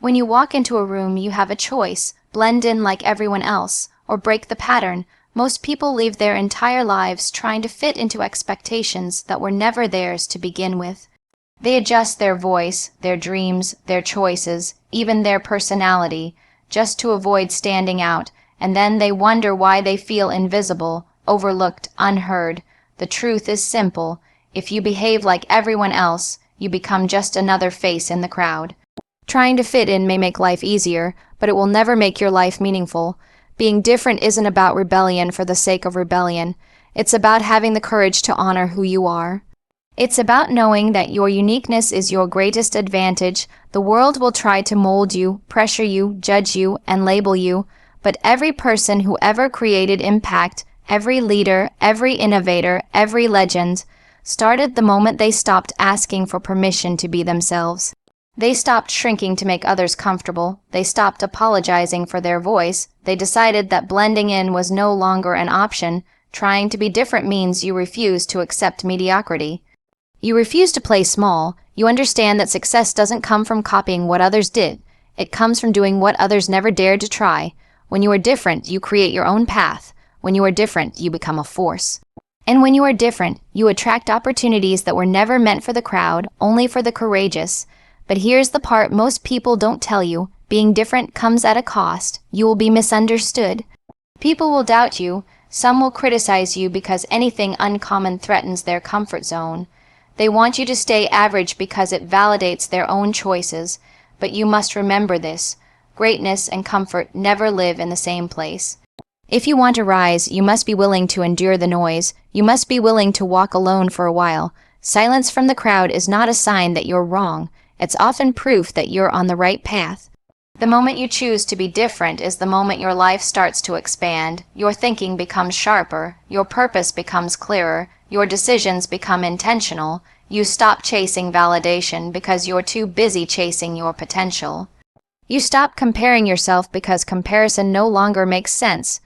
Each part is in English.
When you walk into a room, you have a choice: blend in like everyone else, or break the pattern. Most people live their entire lives trying to fit into expectations that were never theirs to begin with. They adjust their voice, their dreams, their choices, even their personality, just to avoid standing out, and then they wonder why they feel invisible, overlooked, unheard. The truth is simple: if you behave like everyone else, you become just another face in the crowd. Trying to fit in may make life easier, but it will never make your life meaningful. Being different isn't about rebellion for the sake of rebellion. It's about having the courage to honor who you are. It's about knowing that your uniqueness is your greatest advantage. The world will try to mold you, pressure you, judge you, and label you, but every person who ever created impact, every leader, every innovator, every legend, started the moment they stopped asking for permission to be themselves. They stopped shrinking to make others comfortable. They stopped apologizing for their voice. They decided that blending in was no longer an option. Trying to be different means you refuse to accept mediocrity. You refuse to play small. You understand that success doesn't come from copying what others did. It comes from doing what others never dared to try. When you are different, you create your own path. When you are different, you become a force. And when you are different, you attract opportunities that were never meant for the crowd, only for the courageous. But here's the part most people don't tell you: being different comes at a cost. You will be misunderstood. People will doubt you. Some will criticize you because anything uncommon threatens their comfort zone. They want you to stay average because it validates their own choices. But you must remember this: greatness and comfort never live in the same place. If you want to rise, you must be willing to endure the noise. You must be willing to walk alone for a while. Silence from the crowd is not a sign that you're wrong. It's often proof that you're on the right path. The moment you choose to be different is the moment your life starts to expand. Your thinking becomes sharper. Your purpose becomes clearer. Your decisions become intentional. You stop chasing validation because you're too busy chasing your potential. You stop comparing yourself because comparison no longer makes sense.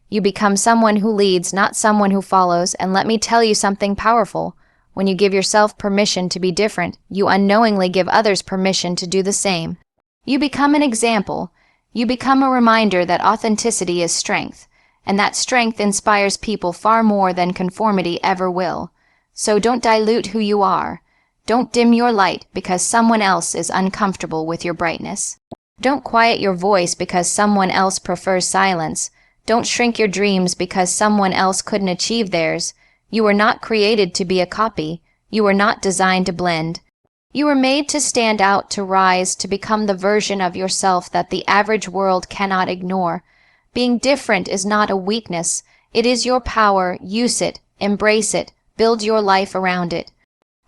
You become someone who leads, not someone who follows. And let me tell you something powerful. When you give yourself permission to be different, you unknowingly give others permission to do the same. You become an example. You become a reminder that authenticity is strength, and that strength inspires people far more than conformity ever will. So don't dilute who you are. Don't dim your light because someone else is uncomfortable with your brightness. Don't quiet your voice because someone else prefers silence. Don't shrink your dreams because someone else couldn't achieve theirs. You were not created to be a copy. You were not designed to blend. You were made to stand out, to rise, to become the version of yourself that the average world cannot ignore. Being different is not a weakness. It is your power. Use it. Embrace it. Build your life around it.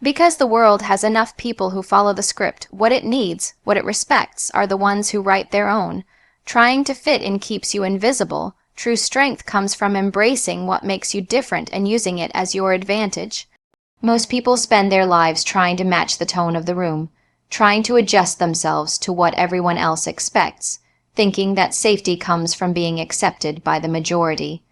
Because the world has enough people who follow the script, what it needs, what it respects, are the ones who write their own. Trying to fit in keeps you invisible. True strength comes from embracing what makes you different and using it as your advantage. Most people spend their lives trying to match the tone of the room, trying to adjust themselves to what everyone else expects, thinking that safety comes from being accepted by the majority.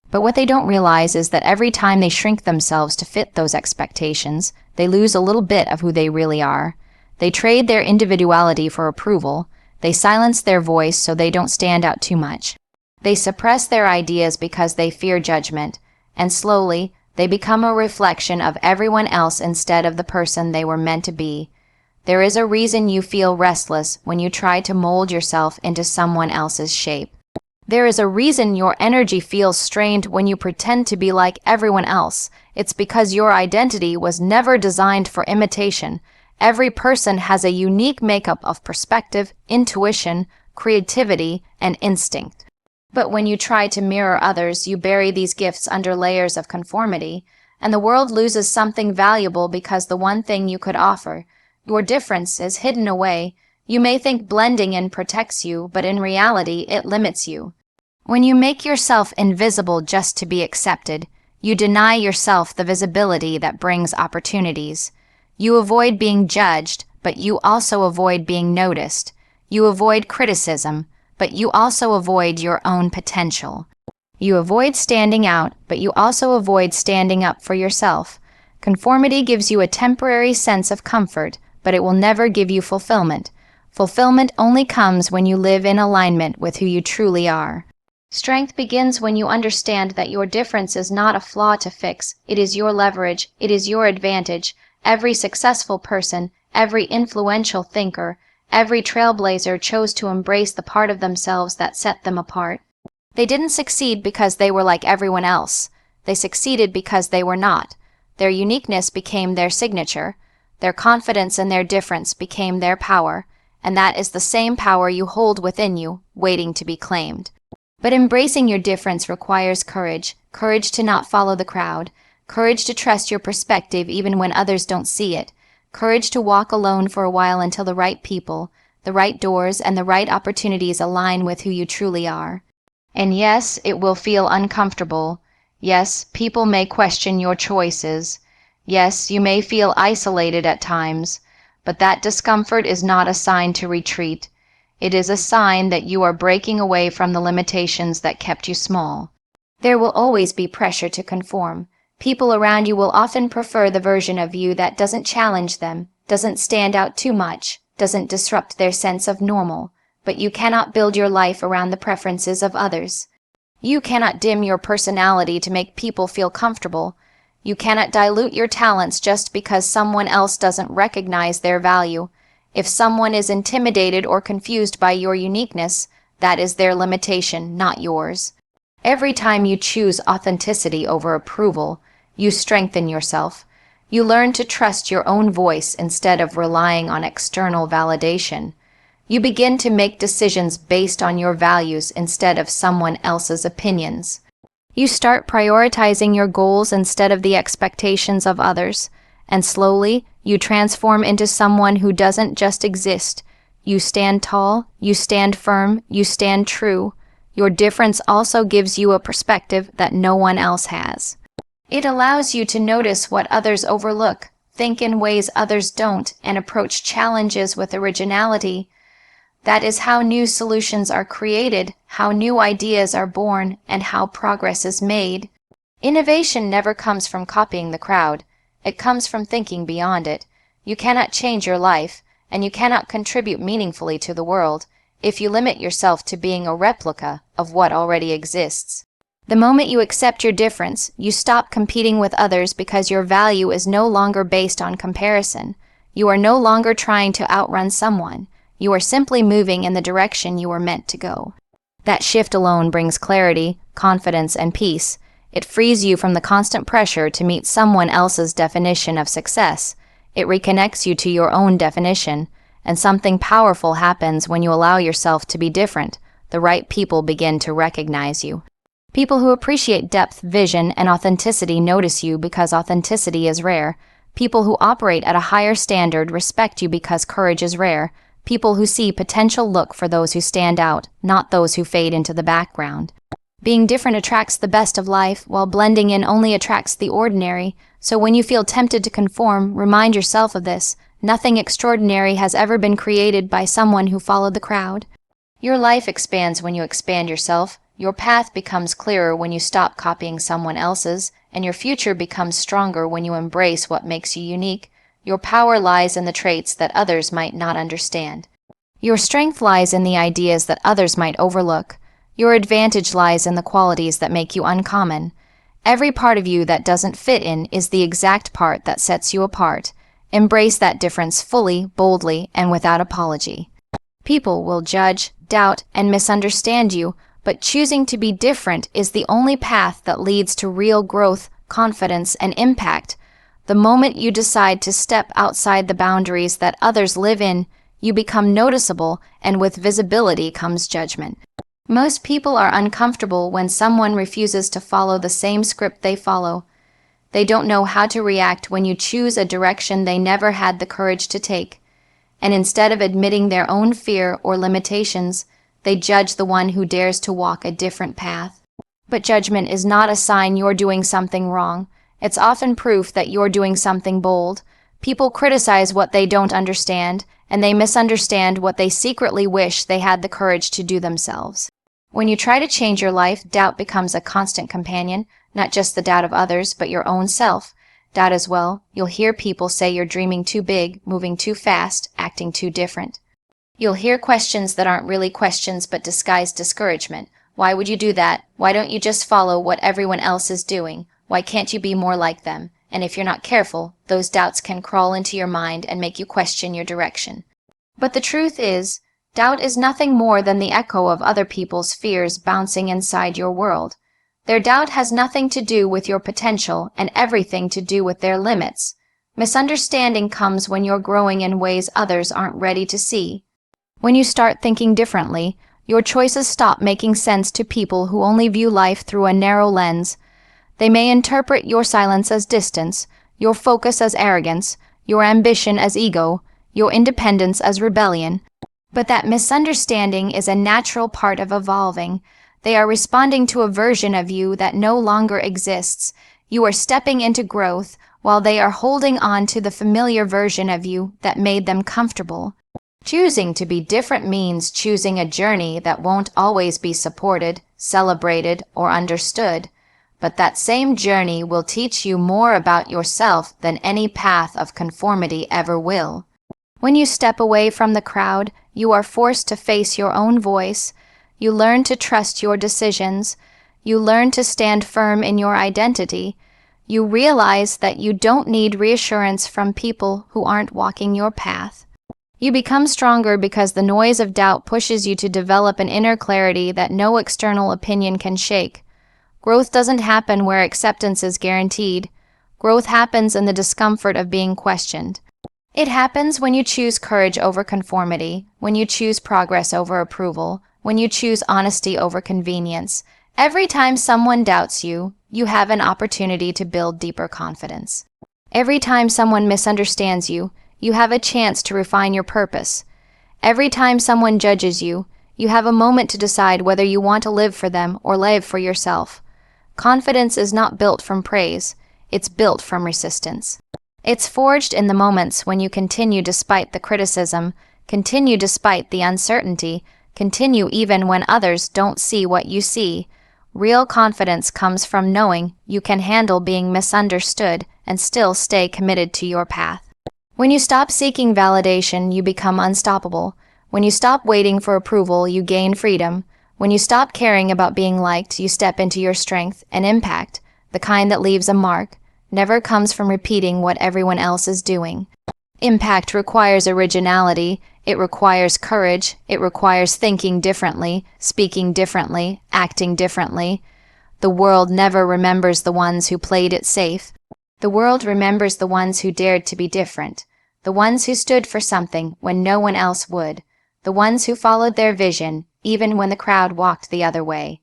But what they don't realize is that every time they shrink themselves to fit those expectations, they lose a little bit of who they really are. They trade their individuality for approval. They silence their voice so they don't stand out too much. They suppress their ideas because they fear judgment, and slowly, they become a reflection of everyone else instead of the person they were meant to be. There is a reason you feel restless when you try to mold yourself into someone else's shape. There is a reason your energy feels strained when you pretend to be like everyone else. It's because your identity was never designed for imitation. Every person has a unique makeup of perspective, intuition, creativity, and instinct. But when you try to mirror others, you bury these gifts under layers of conformity, and the world loses something valuable because the one thing you could offer, your difference, is hidden away. You may think blending in protects you, but in reality, it limits you. When you make yourself invisible just to be accepted, you deny yourself the visibility that brings opportunities. You avoid being judged, but you also avoid being noticed. You avoid criticism, but you also avoid your own potential. You avoid standing out, but you also avoid standing up for yourself. Conformity gives you a temporary sense of comfort, but it will never give you fulfillment. Fulfillment only comes when you live in alignment with who you truly are. Strength begins when you understand that your difference is not a flaw to fix. It is your leverage. It is your advantage. Every successful person, every influential thinker, every trailblazer chose to embrace the part of themselves that set them apart. They didn't succeed because they were like everyone else. They succeeded because they were not. Their uniqueness became their signature. Their confidence and their difference became their power. And that is the same power you hold within you, waiting to be claimed. But embracing your difference requires courage. Courage to not follow the crowd. Courage to trust your perspective even when others don't see it. Courage to walk alone for a while until the right people, the right doors, and the right opportunities align with who you truly are. And yes, it will feel uncomfortable. Yes, people may question your choices. Yes, you may feel isolated at times. But that discomfort is not a sign to retreat. It is a sign that you are breaking away from the limitations that kept you small. There will always be pressure to conform. People around you will often prefer the version of you that doesn't challenge them, doesn't stand out too much, doesn't disrupt their sense of normal. But you cannot build your life around the preferences of others. You cannot dim your personality to make people feel comfortable. You cannot dilute your talents just because someone else doesn't recognize their value. If someone is intimidated or confused by your uniqueness, that is their limitation, not yours. Every time you choose authenticity over approval, you strengthen yourself. You learn to trust your own voice instead of relying on external validation. You begin to make decisions based on your values instead of someone else's opinions. You start prioritizing your goals instead of the expectations of others. And slowly, you transform into someone who doesn't just exist. You stand tall, you stand firm, you stand true. Your difference also gives you a perspective that no one else has. It allows you to notice what others overlook, think in ways others don't, and approach challenges with originality. That is how new solutions are created, how new ideas are born, and how progress is made. Innovation never comes from copying the crowd. It comes from thinking beyond it. You cannot change your life, and you cannot contribute meaningfully to the world if you limit yourself to being a replica of what already exists. The moment you accept your difference, you stop competing with others because your value is no longer based on comparison. You are no longer trying to outrun someone. You are simply moving in the direction you were meant to go. That shift alone brings clarity, confidence, and peace. It frees you from the constant pressure to meet someone else's definition of success. It reconnects you to your own definition, and something powerful happens when you allow yourself to be different. The right people begin to recognize you. People who appreciate depth, vision, and authenticity notice you because authenticity is rare. People who operate at a higher standard respect you because courage is rare. People who see potential look for those who stand out, not those who fade into the background. Being different attracts the best of life, while blending in only attracts the ordinary. So when you feel tempted to conform, remind yourself of this. Nothing extraordinary has ever been created by someone who followed the crowd. Your life expands when you expand yourself. Your path becomes clearer when you stop copying someone else's, and your future becomes stronger when you embrace what makes you unique. Your power lies in the traits that others might not understand. Your strength lies in the ideas that others might overlook. Your advantage lies in the qualities that make you uncommon. Every part of you that doesn't fit in is the exact part that sets you apart. Embrace that difference fully, boldly, and without apology. People will judge, doubt, and misunderstand you, but choosing to be different is the only path that leads to real growth, confidence, and impact. The moment you decide to step outside the boundaries that others live in, you become noticeable, and with visibility comes judgment. Most people are uncomfortable when someone refuses to follow the same script they follow. They don't know how to react when you choose a direction they never had the courage to take. And instead of admitting their own fear or limitations, they judge the one who dares to walk a different path. But judgment is not a sign you're doing something wrong. It's often proof that you're doing something bold. People criticize what they don't understand, and they misunderstand what they secretly wish they had the courage to do themselves. When you try to change your life, doubt becomes a constant companion, not just the doubt of others, but your own self. Doubt as well. You'll hear people say you're dreaming too big, moving too fast, acting too different. You'll hear questions that aren't really questions but disguised discouragement. Why would you do that? Why don't you just follow what everyone else is doing? Why can't you be more like them? And if you're not careful, those doubts can crawl into your mind and make you question your direction. But the truth is, doubt is nothing more than the echo of other people's fears bouncing inside your world. Their doubt has nothing to do with your potential and everything to do with their limits. Misunderstanding comes when you're growing in ways others aren't ready to see. When you start thinking differently, your choices stop making sense to people who only view life through a narrow lens. They may interpret your silence as distance, your focus as arrogance, your ambition as ego, your independence as rebellion. But that misunderstanding is a natural part of evolving. They are responding to a version of you that no longer exists. You are stepping into growth while they are holding on to the familiar version of you that made them comfortable. Choosing to be different means choosing a journey that won't always be supported, celebrated, or understood. But that same journey will teach you more about yourself than any path of conformity ever will. When you step away from the crowd, you are forced to face your own voice. You learn to trust your decisions. You learn to stand firm in your identity. You realize that you don't need reassurance from people who aren't walking your path. You become stronger because the noise of doubt pushes you to develop an inner clarity that no external opinion can shake. Growth doesn't happen where acceptance is guaranteed. Growth happens in the discomfort of being questioned. It happens when you choose courage over conformity, when you choose progress over approval, when you choose honesty over convenience. Every time someone doubts you, you have an opportunity to build deeper confidence. Every time someone misunderstands you, you have a chance to refine your purpose. Every time someone judges you, you have a moment to decide whether you want to live for them or live for yourself. Confidence is not built from praise, it's built from resistance. It's forged in the moments when you continue despite the criticism, continue despite the uncertainty, continue even when others don't see what you see. Real confidence comes from knowing you can handle being misunderstood and still stay committed to your path. When you stop seeking validation, you become unstoppable. When you stop waiting for approval, you gain freedom. When you stop caring about being liked, you step into your strength and impact. The kind that leaves a mark never comes from repeating what everyone else is doing. Impact requires originality. It requires courage. It requires thinking differently, speaking differently, acting differently. The world never remembers the ones who played it safe. The world remembers the ones who dared to be different. The ones who stood for something when no one else would. The ones who followed their vision, even when the crowd walked the other way.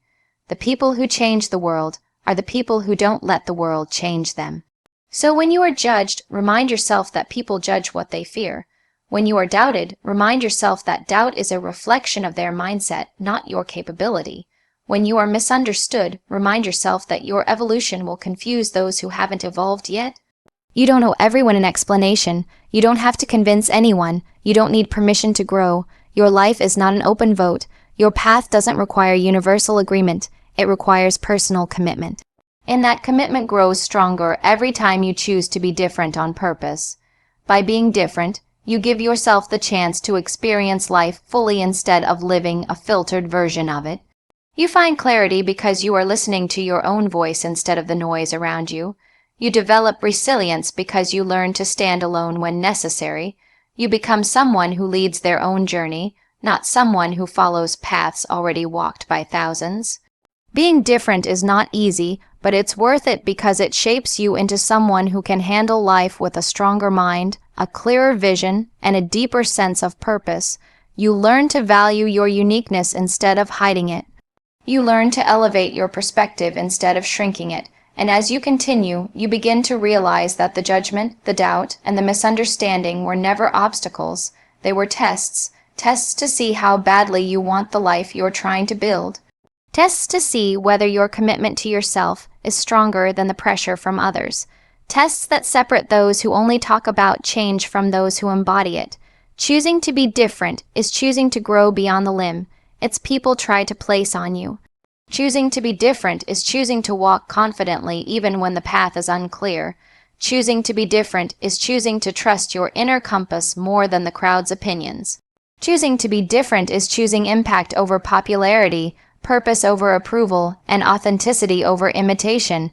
The people who change the world are the people who don't let the world change them. So when you are judged, remind yourself that people judge what they fear. When you are doubted, remind yourself that doubt is a reflection of their mindset, not your capability. When you are misunderstood, remind yourself that your evolution will confuse those who haven't evolved yet. You don't owe everyone an explanation. You don't have to convince anyone. You don't need permission to grow. Your life is not an open vote. Your path doesn't require universal agreement. It requires personal commitment. And that commitment grows stronger every time you choose to be different on purpose. By being different, you give yourself the chance to experience life fully instead of living a filtered version of it. You find clarity because you are listening to your own voice instead of the noise around you. You develop resilience because you learn to stand alone when necessary. You become someone who leads their own journey, not someone who follows paths already walked by thousands. Being different is not easy, but it's worth it because it shapes you into someone who can handle life with a stronger mind, a clearer vision, and a deeper sense of purpose. You learn to value your uniqueness instead of hiding it. You learn to elevate your perspective instead of shrinking it. And as you continue, you begin to realize that the judgment, the doubt, and the misunderstanding were never obstacles. They were tests to see how badly you want the life you're trying to build. Tests to see whether your commitment to yourself is stronger than the pressure from others. Tests that separate those who only talk about change from those who embody it. Choosing to be different is choosing to grow beyond the limb its people try to place on you. Choosing to be different is choosing to walk confidently even when the path is unclear. Choosing to be different is choosing to trust your inner compass more than the crowd's opinions. Choosing to be different is choosing impact over popularity, purpose over approval, and authenticity over imitation.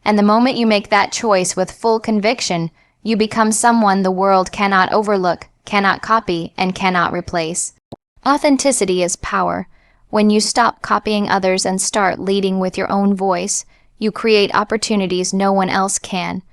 And the moment you make that choice with full conviction, you become someone the world cannot overlook, cannot copy, and cannot replace. Authenticity is power. When you stop copying others and start leading with your own voice, you create opportunities no one else can.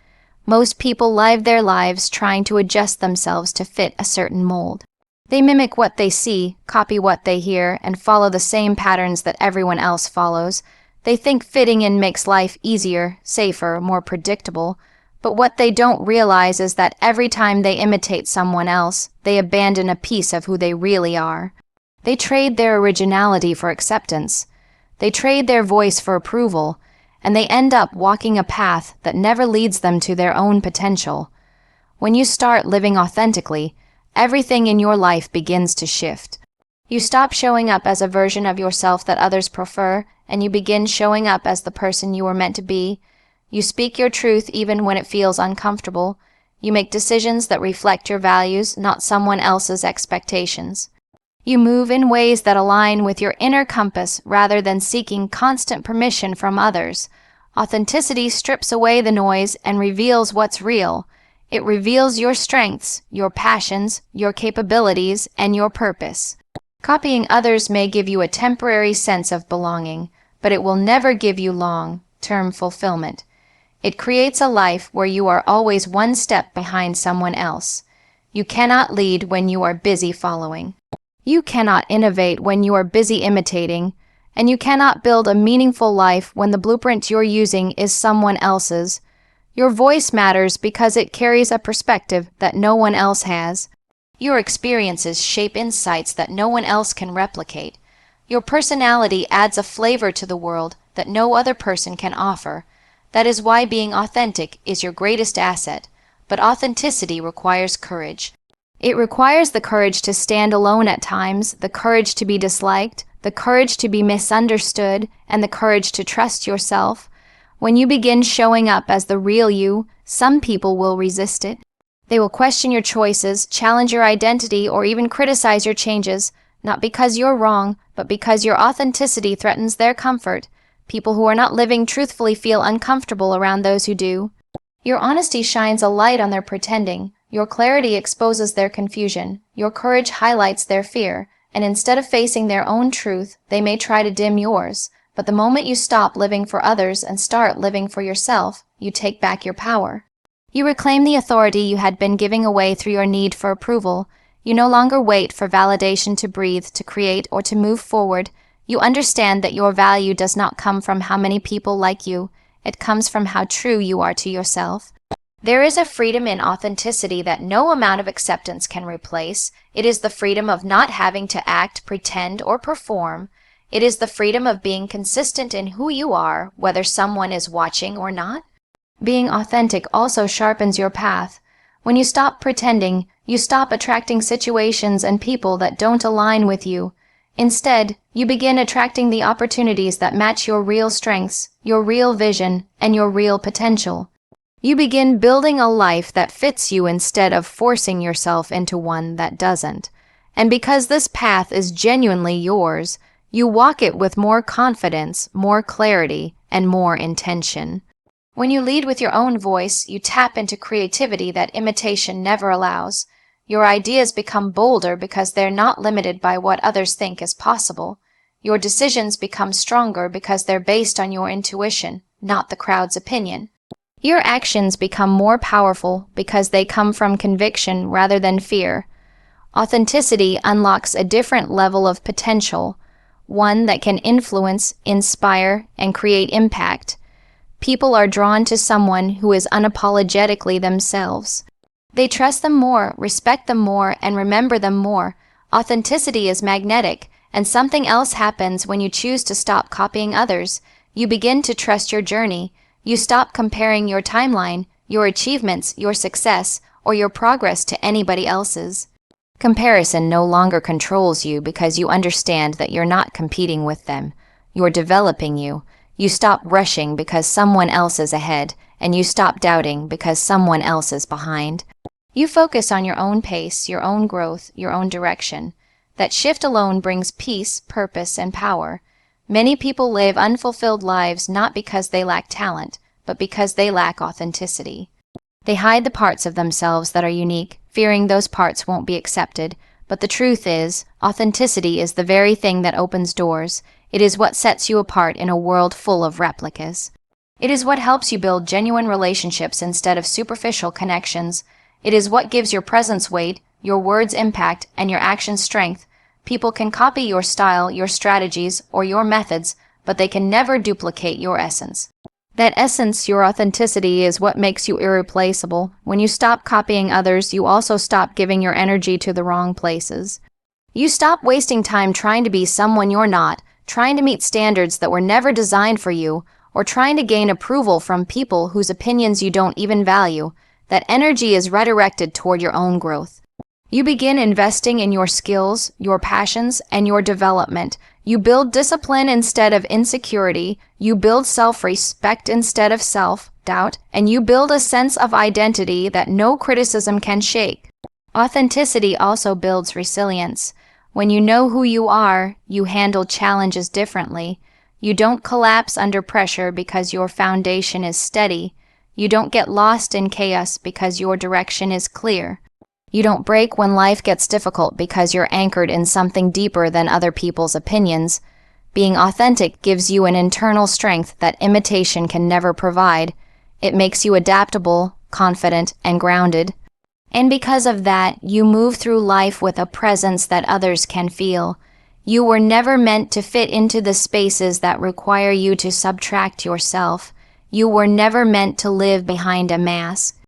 Most people live their lives trying to adjust themselves to fit a certain mold. They mimic what they see, copy what they hear, and follow the same patterns that everyone else follows. They think fitting in makes life easier, safer, more predictable. But what they don't realize is that every time they imitate someone else, they abandon a piece of who they really are. They trade their originality for acceptance. They trade their voice for approval, and they end up walking a path that never leads them to their own potential. When you start living authentically, everything in your life begins to shift. You stop showing up as a version of yourself that others prefer, and you begin showing up as the person you were meant to be. You speak your truth even when it feels uncomfortable. You make decisions that reflect your values, not someone else's expectations. You move in ways that align with your inner compass rather than seeking constant permission from others. Authenticity strips away the noise and reveals what's real. It reveals your strengths, your passions, your capabilities, and your purpose. Copying others may give you a temporary sense of belonging, but it will never give you long-term fulfillment. It creates a life where you are always one step behind someone else. You cannot lead when you are busy following. You cannot innovate when you are busy imitating, and you cannot build a meaningful life when the blueprint you're using is someone else's. Your voice matters because it carries a perspective that no one else has. Your experiences shape insights that no one else can replicate. Your personality adds a flavor to the world that no other person can offer. That is why being authentic is your greatest asset, but authenticity requires courage. It requires the courage to stand alone at times, the courage to be disliked, the courage to be misunderstood, and the courage to trust yourself. When you begin showing up as the real you, some people will resist it. They will question your choices, challenge your identity, or even criticize your changes, not because you're wrong, but because your authenticity threatens their comfort. People who are not living truthfully feel uncomfortable around those who do. Your honesty shines a light on their pretending. Your clarity exposes their confusion. Your courage highlights their fear. And instead of facing their own truth, they may try to dim yours. But the moment you stop living for others and start living for yourself, you take back your power. You reclaim the authority you had been giving away through your need for approval. You no longer wait for validation to breathe, to create, or to move forward. You understand that your value does not come from how many people like you. It comes from how true you are to yourself. There is a freedom in authenticity that no amount of acceptance can replace. It is the freedom of not having to act, pretend, or perform. It is the freedom of being consistent in who you are, whether someone is watching or not. Being authentic also sharpens your path. When you stop pretending, you stop attracting situations and people that don't align with you. Instead, you begin attracting the opportunities that match your real strengths, your real vision, and your real potential. You begin building a life that fits you instead of forcing yourself into one that doesn't. And because this path is genuinely yours, you walk it with more confidence, more clarity, and more intention. When you lead with your own voice, you tap into creativity that imitation never allows. Your ideas become bolder because they're not limited by what others think is possible. Your decisions become stronger because they're based on your intuition, not the crowd's opinion. Your actions become more powerful because they come from conviction rather than fear. Authenticity unlocks a different level of potential, one that can influence, inspire, and create impact. People are drawn to someone who is unapologetically themselves. They trust them more, respect them more, and remember them more. Authenticity is magnetic, and something else happens when you choose to stop copying others. You begin to trust your journey. You stop comparing your timeline, your achievements, your success, or your progress to anybody else's. Comparison no longer controls you because you understand that you're not competing with them. You're developing you. You stop rushing because someone else is ahead, and you stop doubting because someone else is behind. You focus on your own pace, your own growth, your own direction. That shift alone brings peace, purpose, and power. Many people live unfulfilled lives not because they lack talent, but because they lack authenticity. They hide the parts of themselves that are unique, fearing those parts won't be accepted. But the truth is, authenticity is the very thing that opens doors. It is what sets you apart in a world full of replicas. It is what helps you build genuine relationships instead of superficial connections. It is what gives your presence weight, your words impact, and your actions strength. People can copy your style, your strategies, or your methods, but they can never duplicate your essence. That essence, your authenticity, is what makes you irreplaceable. When you stop copying others, you also stop giving your energy to the wrong places. You stop wasting time trying to be someone you're not, trying to meet standards that were never designed for you, or trying to gain approval from people whose opinions you don't even value. That energy is redirected toward your own growth. You begin investing in your skills, your passions, and your development. You build discipline instead of insecurity. You build self-respect instead of self-doubt. And you build a sense of identity that no criticism can shake. Authenticity also builds resilience. When you know who you are, you handle challenges differently. You don't collapse under pressure because your foundation is steady. You don't get lost in chaos because your direction is clear. You don't break when life gets difficult because you're anchored in something deeper than other people's opinions. Being authentic gives you an internal strength that imitation can never provide. It makes you adaptable, confident, and grounded. And because of that, you move through life with a presence that others can feel. You were never meant to fit into the spaces that require you to subtract yourself. You were never meant to live behind a mask.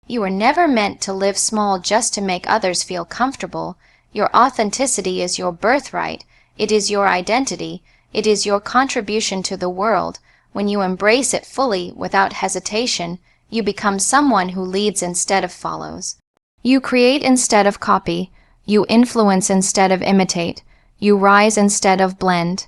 You were never meant to live small just to make others feel comfortable. Your authenticity is your birthright. It is your identity. It is your contribution to the world. When you embrace it fully, without hesitation, you become someone who leads instead of follows. You create instead of copy. You influence instead of imitate. You rise instead of blend.